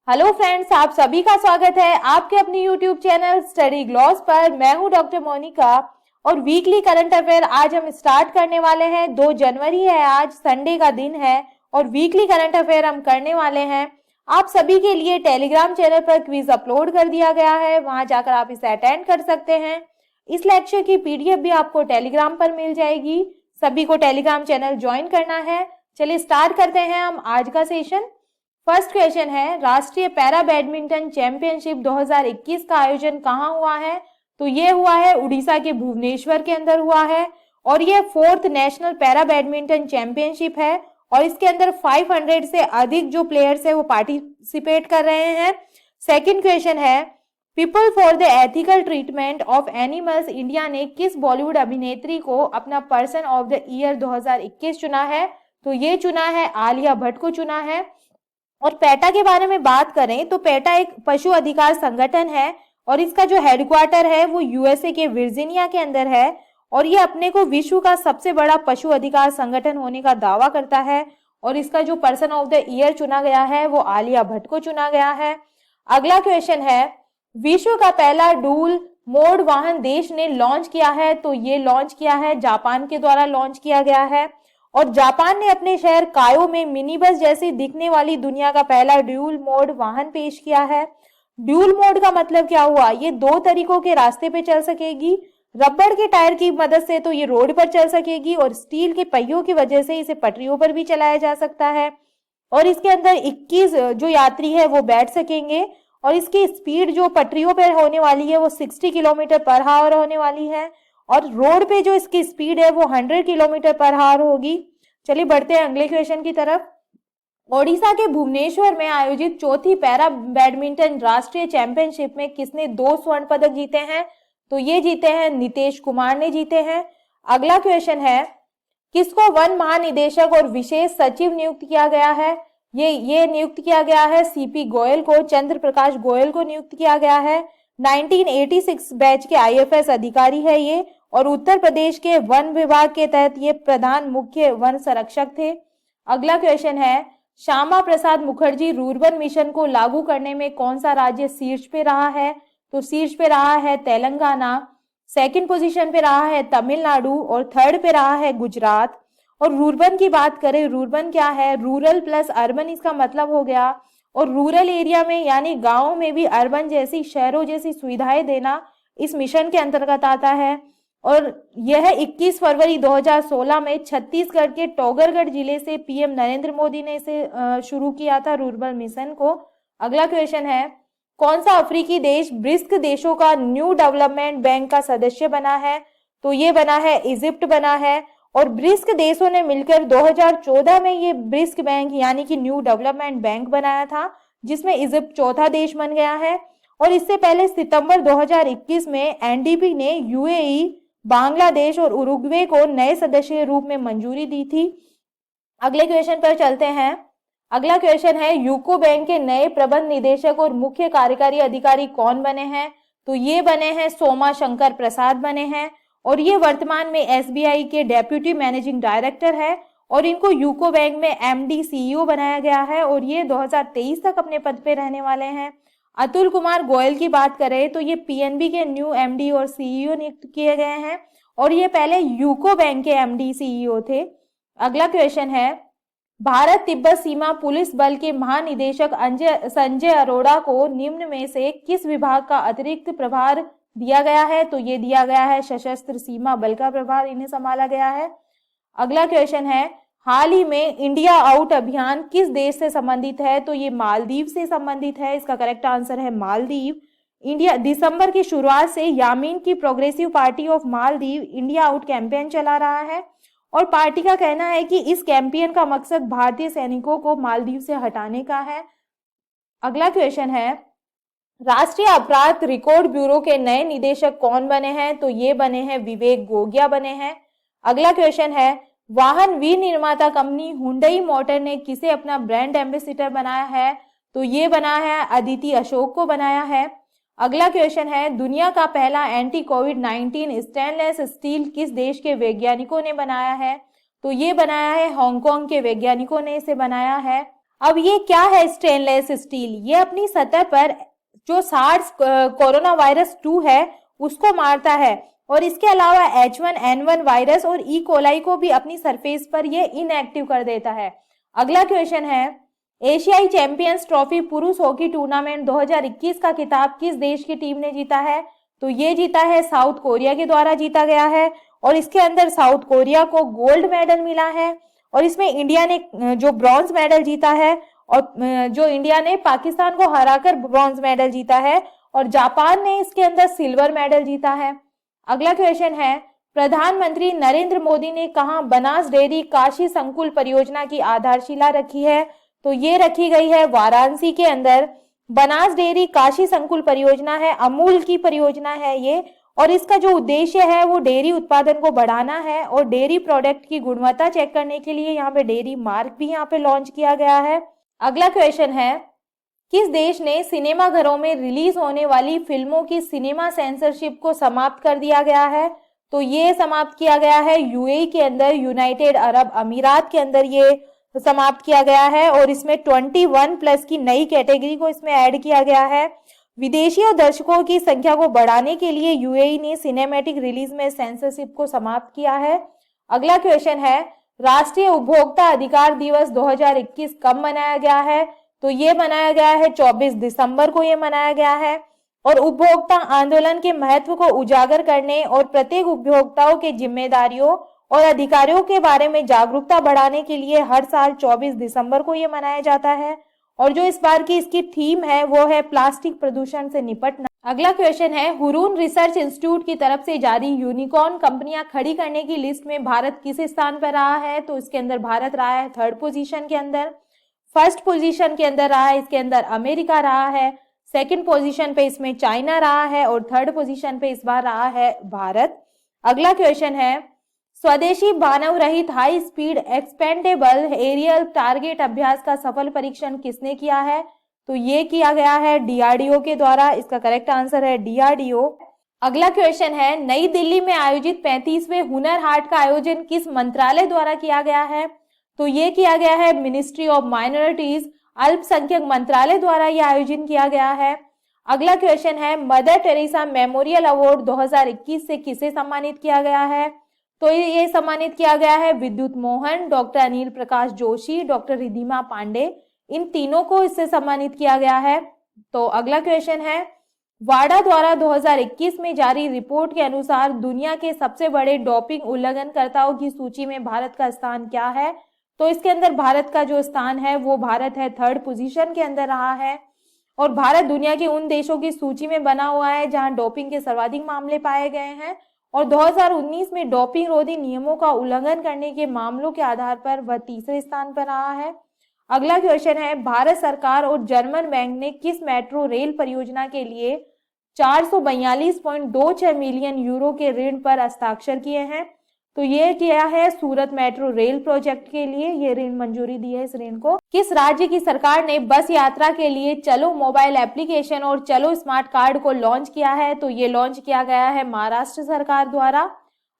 Hello friends, आप सभी का स्वागत है आपके अपनी यूट्यूब चैनल स्टडी ग्लॉस पर। मैं हूं डॉक्टर मोनिका और वीकली करंट अफेयर आज हम स्टार्ट करने वाले हैं। 2 जनवरी है, आज संडे का दिन है और वीकली करंट अफेयर हम करने वाले हैं। आप सभी के लिए टेलीग्राम चैनल पर क्विज अपलोड कर दिया गया है, वहां जाकर आप इसे अटेंड कर सकते हैं। इस लेक्चर की पीडीएफ भी आपको टेलीग्राम पर मिल जाएगी। सभी को टेलीग्राम चैनल ज्वाइन करना है। चलिए स्टार्ट करते हैं हम आज का सेशन। फर्स्ट क्वेश्चन है, राष्ट्रीय पैरा बैडमिंटन चैंपियनशिप 2021 का आयोजन कहाँ हुआ है? तो ये हुआ है उड़ीसा के भुवनेश्वर के अंदर हुआ है और ये 4th national para badminton championship है और इसके अंदर 500 से अधिक जो प्लेयर्स है वो पार्टिसिपेट कर रहे हैं। सेकंड क्वेश्चन है, people for the ethical treatment of animals India ने किस बॉलीवुड अभिनेत्री को अपना पर्सन ऑफ द ईयर 2021 चुना है? तो ये चुना है आलिया भट्ट को चुना है। और पेटा के बारे में बात करें तो पेटा एक पशु अधिकार संगठन है और इसका जो हेडक्वार्टर है वो यूएसए के वर्जीनिया के अंदर है और ये अपने को विश्व का सबसे बड़ा पशु अधिकार संगठन होने का दावा करता है और इसका जो पर्सन ऑफ द ईयर चुना गया है वो आलिया भट्ट को चुना गया है। अगला क्वेश्चन है, विश्व का पहला डुअल मोड वाहन देश ने लॉन्च किया है? तो ये लॉन्च किया है जापान के द्वारा लॉन्च किया गया है और जापान ने अपने शहर कायो में मिनी बस जैसी दिखने वाली दुनिया का पहला ड्यूल मोड वाहन पेश किया है। ड्यूल मोड का मतलब क्या हुआ? ये 2 तरीकों के रास्ते पे चल सकेगी। रबड़ के टायर की मदद से तो ये रोड पर चल सकेगी और स्टील के पहियों की वजह से इसे पटरियों पर भी चलाया जा सकता है और इसके अंदर 21 जो यात्री है वो बैठ सकेंगे और इसकी स्पीड जो पटरियों पर होने वाली है वो 60 किलोमीटर पर आवर होने वाली है और रोड पे जो इसकी स्पीड है वो 100 किलोमीटर पर आवर होगी। चलिए बढ़ते हैं अगले क्वेश्चन की तरफ। ओडिशा के भुवनेश्वर में आयोजित चौथी पैरा बैडमिंटन राष्ट्रीय चैंपियनशिप में किसने 2 स्वर्ण पदक जीते हैं? तो ये जीते हैं नितेश कुमार ने जीते हैं। अगला क्वेश्चन है, किसको वन महानिदेशक और विशेष सचिव नियुक्त किया गया है? ये नियुक्त किया गया है सीपी गोयल को, चंद्र प्रकाश गोयल को नियुक्त किया गया है। 1986 बैच के आईएफएस अधिकारी है ये और उत्तर प्रदेश के वन विभाग के तहत ये प्रधान मुख्य वन संरक्षक थे। अगला क्वेश्चन है, श्यामा प्रसाद मुखर्जी रूर्बन मिशन को लागू करने में कौन सा राज्य शीर्ष पे रहा है? तो शीर्ष पे रहा है तेलंगाना, सेकंड पोजीशन पे रहा है तमिलनाडु और थर्ड पे रहा है गुजरात। और रूर्बन की बात करें, रूर्बन क्या है? रूरल प्लस अर्बन इसका मतलब हो गया और रूरल एरिया में यानी गांव में भी अर्बन जैसी शहरों जैसी सुविधाएं देना इस मिशन के अंतर्गत आता है। और यह 21 फरवरी 2016 में छत्तीसगढ़ के टोगरगढ़ जिले से पीएम नरेंद्र मोदी ने इसे शुरू किया था रूरल मिशन को। अगला क्वेश्चन है, कौन सा अफ्रीकी देश ब्रिक्स देशों का न्यू डेवलपमेंट बैंक का सदस्य बना है? तो ये बना है इजिप्ट बना है और ब्रिक्स देशों ने मिलकर 2014 में ये ब्रिक्स बैंक यानी कि न्यू डेवलपमेंट बैंक बनाया था जिसमें इजिप्ट चौथा देश बन गया है। और इससे पहले सितंबर 2021 में एनडीबी ने यूएई, बांग्लादेश और उरुग्वे को नए सदस्य के रूप में मंजूरी दी थी। अगले क्वेश्चन पर चलते हैं। अगला क्वेश्चन है, यूको बैंक के नए प्रबंध निदेशक और मुख्य कार्यकारी अधिकारी कौन बने हैं? तो ये बने हैं सोमा शंकर प्रसाद बने हैं और ये वर्तमान में एसबीआई के डेप्यूटी मैनेजिंग डायरेक्टर है और इनको यूको बैंक में एमडी सीईओ बनाया गया है और ये 2023 तक अपने पद पे रहने वाले हैं। अतुल कुमार गोयल की बात करें तो ये पीएनबी के न्यू एमडी और सीईओ नियुक्त किए गए हैं और ये पहले यूको बैंक के एमडी सीईओ थे। अगला क्वेश्चन है, भारत तिब्बत सीमा पुलिस बल के महानिदेशक संजय अरोड़ा को निम्न में से किस विभाग का अतिरिक्त प्रभार दिया गया है? तो ये दिया गया है सशस्त्र सीमा बल का प्रभार इन्हें संभाला गया है। अगला क्वेश्चन है, हाल ही में इंडिया आउट अभियान किस देश से संबंधित है? तो ये मालदीव से संबंधित है। इसका करेक्ट आंसर है मालदीव। इंडिया दिसंबर की शुरुआत से यामीन की progressive party of Maldives India out campaign चला रहा है और पार्टी का कहना है कि इस कैंपेन का मकसद भारतीय सैनिकों को मालदीव से हटाने का है। अगला क्वेश्चन है, राष्ट्रीय अपराध रिकॉर्ड ब्यूरो के नए निदेशक कौन बने हैं? तो ये बने हैं विवेक गोगिया बने हैं। अगला क्वेश्चन है, वाहन विनिर्माता कंपनी हुंडई मोटर ने किसे अपना ब्रांड एम्बेसडर बनाया है? तो ये बना है अदिति अशोक को बनाया है। अगला क्वेश्चन है, दुनिया का पहला एंटी कोविड-19 स्टेनलेस स्टील किस देश के वैज्ञानिकों ने बनाया है? तो ये बनाया है हांगकांग के वैज्ञानिकों ने इसे बनाया है। अब ये क्या है स्टेनलेस स्टील? ये अपनी सतह पर जो सार्स कोरोना वायरस 2 है उसको मारता है और इसके अलावा H1N1 वायरस और ई कोलाई को भी अपनी सरफेस पर ये इनएक्टिव कर देता है। अगला क्वेश्चन है, एशियाई चैंपियंस ट्रॉफी पुरुष हॉकी टूर्नामेंट 2021 का खिताब किस देश की टीम ने जीता है? तो ये जीता है साउथ कोरिया के द्वारा जीता गया है और इसके अंदर साउथ कोरिया को गोल्ड मेडल मिला है और इसमें इंडिया ने जो ब्रॉन्ज मेडल जीता है और जो इंडिया ने पाकिस्तान को हराकर ब्रॉन्ज मेडल जीता है और जापान ने इसके अंदर सिल्वर मेडल जीता है। अगला क्वेश्चन है, प्रधानमंत्री नरेंद्र मोदी ने कहा बनास डेयरी काशी संकुल परियोजना की आधारशिला रखी है? तो ये रखी गई है वाराणसी के अंदर। बनास डेयरी काशी संकुल परियोजना है, अमूल की परियोजना है ये और इसका जो उद्देश्य है वो डेयरी उत्पादन को बढ़ाना है और डेयरी प्रोडक्ट की गुणवत्ता चेक करने के लिए यहाँ पे डेयरी मार्क भी यहाँ पे लॉन्च किया गया है। अगला क्वेश्चन है, किस देश ने सिनेमा घरों में रिलीज होने वाली फिल्मों की सिनेमा सेंसरशिप को समाप्त कर दिया गया है? तो ये समाप्त किया गया है यूएई के अंदर, यूनाइटेड अरब अमीरात के अंदर ये समाप्त किया गया है और इसमें 21+ की नई कैटेगरी को इसमें ऐड किया गया है। विदेशी और दर्शकों की संख्या को बढ़ाने के लिए यूएई ने सिनेमैटिक रिलीज में सेंसरशिप को समाप्त किया है। अगला क्वेश्चन है, राष्ट्रीय उपभोक्ता अधिकार दिवस 2021 कब मनाया गया है? तो ये मनाया गया है 24 दिसंबर को ये मनाया गया है और उपभोक्ता आंदोलन के महत्व को उजागर करने और प्रत्येक उपभोक्ताओं के जिम्मेदारियों और अधिकारियों के बारे में जागरूकता बढ़ाने के लिए हर साल 24 दिसंबर को ये मनाया जाता है और जो इस बार की इसकी थीम है वो है प्लास्टिक प्रदूषण से निपटना। अगला क्वेश्चन है, हुरून रिसर्च इंस्टीट्यूट की तरफ से जारी यूनिकॉर्न कंपनियां खड़ी करने की लिस्ट में भारत किस स्थान पर रहा है? तो इसके अंदर भारत रहा है 3rd पोजीशन के अंदर। 1st पोजीशन के अंदर रहा है इसके अंदर अमेरिका रहा है, 2nd पोजीशन पे इसमें चाइना रहा है और 3rd पोजीशन पे इस बार रहा है भारत। अगला क्वेश्चन है, स्वदेशी मानव रहित high speed expendable aerial target अभ्यास का सफल परीक्षण किसने किया है? तो ये किया गया है डीआरडीओ के द्वारा। इसका करेक्ट आंसर है डीआरडीओ। अगला क्वेश्चन है, नई दिल्ली में आयोजित 35वें हुनर हाट का आयोजन किस मंत्रालय द्वारा किया गया है? तो ये किया गया है मिनिस्ट्री ऑफ माइनॉरिटीज अल्पसंख्यक मंत्रालय द्वारा यह आयोजन किया गया है। अगला क्वेश्चन है, मदर टेरेसा मेमोरियल अवार्ड 2021 से किसे सम्मानित किया गया है? तो ये सम्मानित किया गया है विद्युत मोहन, डॉक्टर अनिल प्रकाश जोशी, डॉक्टर रिधिमा पांडे, इन तीनों को इससे सम्मानित किया गया है। तो अगला क्वेश्चन है, वाडा द्वारा 2021 में जारी रिपोर्ट के अनुसार दुनिया के सबसे बड़े डोपिंग उल्लंघनकर्ताओं की सूची में भारत का स्थान क्या है? तो इसके अंदर भारत का जो स्थान है वो भारत है 3rd पोजीशन के अंदर रहा है और भारत दुनिया के उन देशों की सूची में बना हुआ है जहां डोपिंग के सर्वाधिक मामले पाए गए हैं और 2019 में डोपिंग रोधी नियमों का उल्लंघन करने के मामलों के आधार पर वह 3रे स्थान पर रहा है। अगला क्वेश्चन है, भारत सरकार और जर्मन बैंक ने किस मेट्रो रेल परियोजना के लिए 442.26 मिलियन यूरो के ऋण पर हस्ताक्षर किए हैं? तो ये किया है सूरत मेट्रो रेल प्रोजेक्ट के लिए, ये ऋण मंजूरी दी है इस ऋण को। किस राज्य की सरकार ने बस यात्रा के लिए चलो मोबाइल एप्लीकेशन और चलो स्मार्ट कार्ड को लॉन्च किया है? तो ये लॉन्च किया गया है महाराष्ट्र सरकार द्वारा।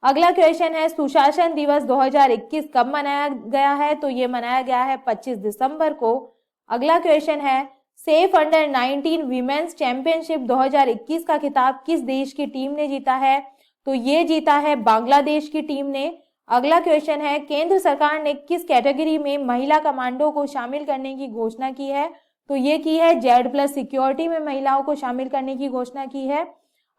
अगला क्वेश्चन है, सुशासन दिवस 2021 कब मनाया गया है? तो ये मनाया गया है 25 दिसंबर को। अगला क्वेश्चन है, सेफ अंडर 19 वीमेंस चैंपियनशिप 2021 का खिताब किस देश की टीम ने जीता है? तो ये जीता है बांग्लादेश की टीम ने। अगला क्वेश्चन है, केंद्र सरकार ने किस कैटेगरी में महिला कमांडो को शामिल करने की घोषणा की है? तो ये की है Z+ सिक्योरिटी में महिलाओं को शामिल करने की घोषणा की है।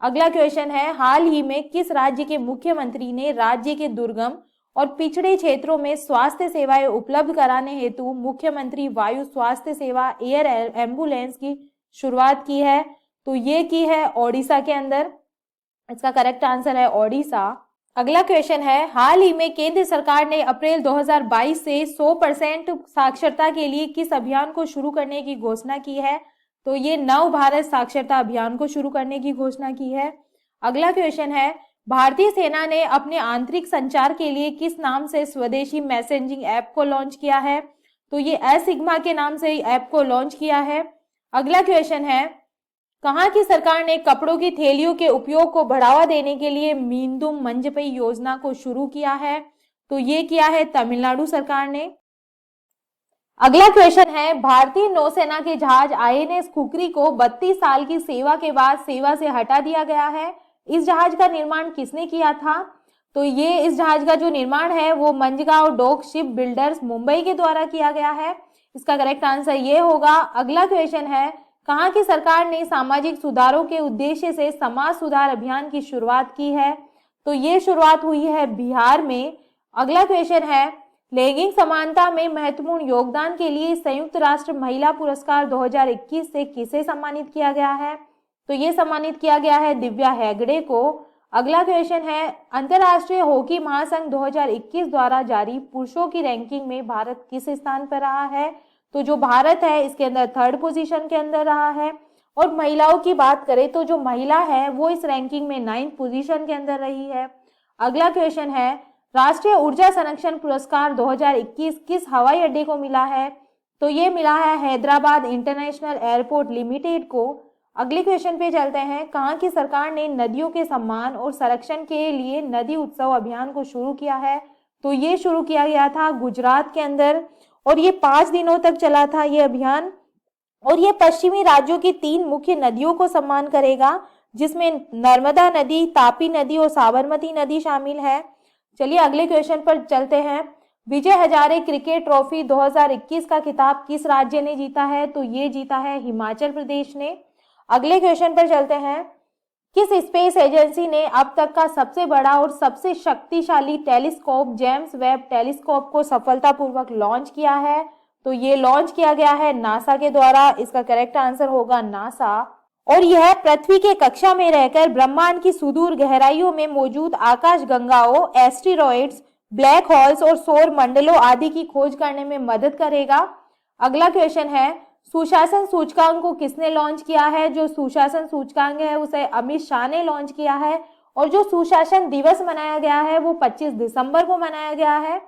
अगला क्वेश्चन है, हाल ही में किस राज्य के मुख्यमंत्री ने राज्य के दुर्गम और पिछड़े क्षेत्रों में स्वास्थ्य सेवाएं उपलब्ध कराने हेतु मुख्यमंत्री वायु स्वास्थ्य सेवा एयर एम्बुलेंस की शुरुआत की है? तो ये की है ओडिशा के अंदर। इसका करेक्ट आंसर है ओडिशा। अगला क्वेश्चन है, हाल ही में केंद्र सरकार ने अप्रैल 2022 से 100% साक्षरता के लिए किस अभियान को शुरू करने की घोषणा की है? तो ये नव भारत साक्षरता अभियान को शुरू करने की घोषणा की है। अगला क्वेश्चन है, भारतीय सेना ने अपने आंतरिक संचार के लिए किस नाम से स्वदेशी मैसेजिंग ऐप को लॉन्च किया है? तो ये एसिग्मा के नाम से ऐप को लॉन्च किया है। अगला क्वेश्चन है, कहाँ की सरकार ने कपड़ों की थैलियों के उपयोग को बढ़ावा देने के लिए मींदुम मंजपई योजना को शुरू किया है? तो ये किया है तमिलनाडु सरकार ने। अगला क्वेश्चन है, भारतीय नौसेना के जहाज INS खुकरी को 32 साल की सेवा के बाद सेवा से हटा दिया गया है। इस जहाज का निर्माण किसने किया था? तो ये इस जहाज का जो निर्माण है वो Mazagon dock shipbuilders Mumbai के द्वारा किया गया है। इसका करेक्ट आंसर ये होगा। अगला क्वेश्चन है, कहाँ की सरकार ने सामाजिक सुधारों के उद्देश्य से समाज सुधार अभियान की शुरुआत की है? तो ये शुरुआत हुई है बिहार में। अगला क्वेश्चन है, लैंगिक समानता में महत्वपूर्ण योगदान के लिए संयुक्त राष्ट्र महिला पुरस्कार 2021 से किसे सम्मानित किया गया है? तो ये सम्मानित किया गया है दिव्या हेगड़े को। अगला क्वेश्चन है, अंतर्राष्ट्रीय हॉकी महासंघ 2021 द्वारा जारी पुरुषों की रैंकिंग में भारत किस स्थान पर रहा है? तो जो भारत है इसके अंदर 3rd पोजीशन के अंदर रहा है। और महिलाओं की बात करें तो जो महिला है वो इस रैंकिंग में 9th पोजीशन के अंदर रही है। अगला क्वेश्चन है, राष्ट्रीय ऊर्जा संरक्षण पुरस्कार 2021 किस हवाई अड्डे को मिला है? तो ये मिला है हैदराबाद इंटरनेशनल एयरपोर्ट लिमिटेड को। अगले क्वेश्चन पे चलते हैं, कहाँ की सरकार ने नदियों के सम्मान और संरक्षण के लिए नदी उत्सव अभियान को शुरू किया है? तो ये शुरू किया गया था गुजरात के अंदर और ये 5 दिनों तक चला था ये अभियान। और ये पश्चिमी राज्यों की 3 मुख्य नदियों को सम्मान करेगा, जिसमें नर्मदा नदी, तापी नदी और साबरमती नदी शामिल है। चलिए अगले क्वेश्चन पर चलते हैं। विजय हजारे क्रिकेट ट्रॉफी 2021 का खिताब किस राज्य ने जीता है? तो ये जीता है हिमाचल प्रदेश ने। अगले क्वेश्चन पर चलते हैं, किस स्पेस एजेंसी ने अब तक का सबसे बड़ा और सबसे शक्तिशाली टेलीस्कोप जेम्स वेब टेलीस्कोप को सफलतापूर्वक लॉन्च किया है? तो ये लॉन्च किया गया है नासा के द्वारा। इसका करेक्ट आंसर होगा नासा। और यह पृथ्वी के कक्षा में रहकर ब्रह्मांड की सुदूर गहराइयों में मौजूद आकाश गंगाओं, एस्टेरॉइड्स, ब्लैक होल्स और सौर मंडलों आदि की खोज करने में मदद करेगा। अगला क्वेश्चन है, सुशासन सूचकांक को किसने लॉन्च किया है? जो सुशासन सूचकांक है उसे अमित शाह ने लॉन्च किया है। और जो सुशासन दिवस मनाया गया है वो 25 दिसंबर को मनाया गया है।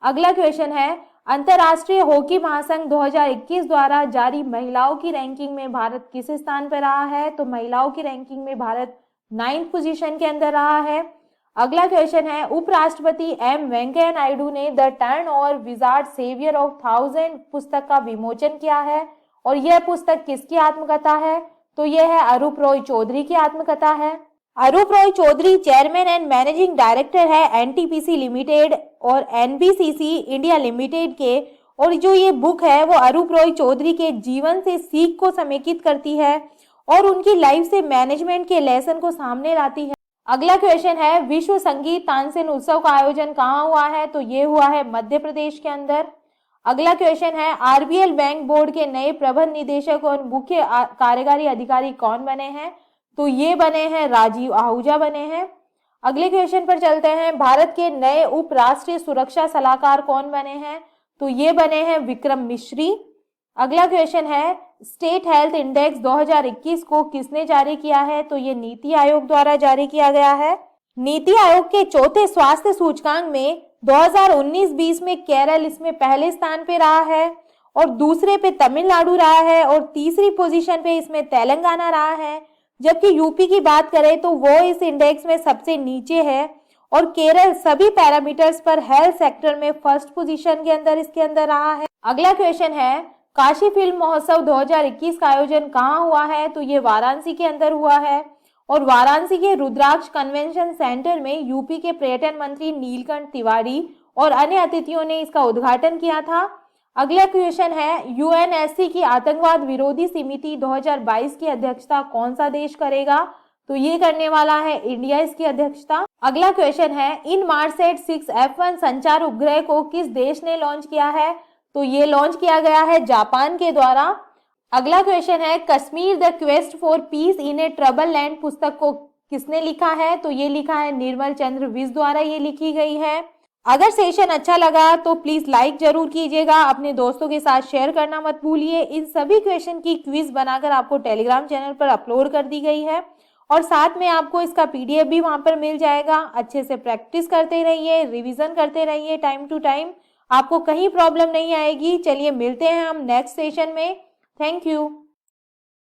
अगला क्वेश्चन है, अंतर्राष्ट्रीय हॉकी महासंघ 2021 द्वारा जारी महिलाओं की रैंकिंग में भारत किस स्थान पर रहा है? तो महिलाओं की रैंकिंग में भारत 9th पोजीशन के अंदर रहा है। अगला क्वेश्चन है, उपराष्ट्रपति एम वेंकैया नायडू ने the turnover wizard saviour of 1000 पुस्तक का विमोचन किया है और यह पुस्तक किसकी आत्मकथा है? तो यह है अरूप रॉय चौधरी की आत्मकथा है। Arup Roy Chaudhary chairman and managing director है NTPC लिमिटेड और NBCC इंडिया लिमिटेड के। और जो ये बुक है वो अरूप रॉय चौधरी के जीवन से सीख को समेकित करती है और उनकी लाइफ से मैनेजमेंट के लेसन को सामने लाती है। अगला क्वेश्चन है, विश्व संगीत तानसेन उत्सव का आयोजन कहाँ हुआ है? तो ये हुआ है मध्य प्रदेश के अंदर। अगला क्वेश्चन है, RBL बैंक बोर्ड के नए प्रबंध निदेशक और मुख्य कार्यकारी अधिकारी कौन बने हैं? तो ये बने हैं राजीव आहूजा बने हैं। अगले क्वेश्चन पर चलते हैं, भारत के नए उप राष्ट्रीय सुरक्षा सलाहकार कौन बने हैं? तो ये बने हैं विक्रम मिश्री। अगला क्वेश्चन है, स्टेट हेल्थ इंडेक्स 2021 को किसने जारी किया है? तो ये नीति आयोग द्वारा जारी किया गया है। नीति आयोग के चौथे स्वास्थ्य सूचकांक में 2019-20 में केरल इसमें पहले स्थान पे रहा है और दूसरे पे तमिलनाडु रहा है और तीसरी पोजीशन पे इसमें तेलंगाना रहा है। जबकि यूपी की बात करें तो वो इस इंडेक्स में सबसे नीचे है और केरल सभी पैरामीटर्स पर हेल्थ सेक्टर में 1st पोजीशन के अंदर इसके अंदर रहा है। अगला क्वेश्चन है, काशी फिल्म महोत्सव 2021 का आयोजन कहाँ हुआ है? तो ये वाराणसी के अंदर हुआ है और वाराणसी के रुद्राक्ष कन्वेंशन सेंटर में यूपी के पर्यटन मंत्री नीलकंठ तिवारी और अन्य अतिथियों ने इसका उद्घाटन किया था। अगला क्वेश्चन है, UNSC की आतंकवाद विरोधी समिति 2022 की अध्यक्षता कौन सा देश करेगा? तो ये करने वाला है इंडिया इसकी अध्यक्षता। अगला क्वेश्चन है, इनमार्सैट 6 F1 संचार उपग्रह को किस देश ने लॉन्च किया है? तो ये लॉन्च किया गया है जापान के द्वारा। अगला क्वेश्चन है, Kashmir the quest for piece in A trouble land पुस्तक को किसने लिखा है? तो ये लिखा है निर्मल चंद्र विज द्वारा ये लिखी गई है। अगर सेशन अच्छा लगा तो प्लीज लाइक जरूर कीजिएगा, अपने दोस्तों के साथ शेयर करना मत भूलिए। इन सभी क्वेश्चन की क्विज बनाकर आपको टेलीग्राम चैनल पर अपलोड कर दी गई है और साथ में आपको इसका PDF भी वहां पर मिल जाएगा। अच्छे से प्रैक्टिस करते रहिए, रिवीजन करते रहिए टाइम टू टाइम, आपको कहीं प्रॉब्लम नहीं आएगी। चलिए मिलते हैं हम नेक्स्ट सेशन में। Thank you.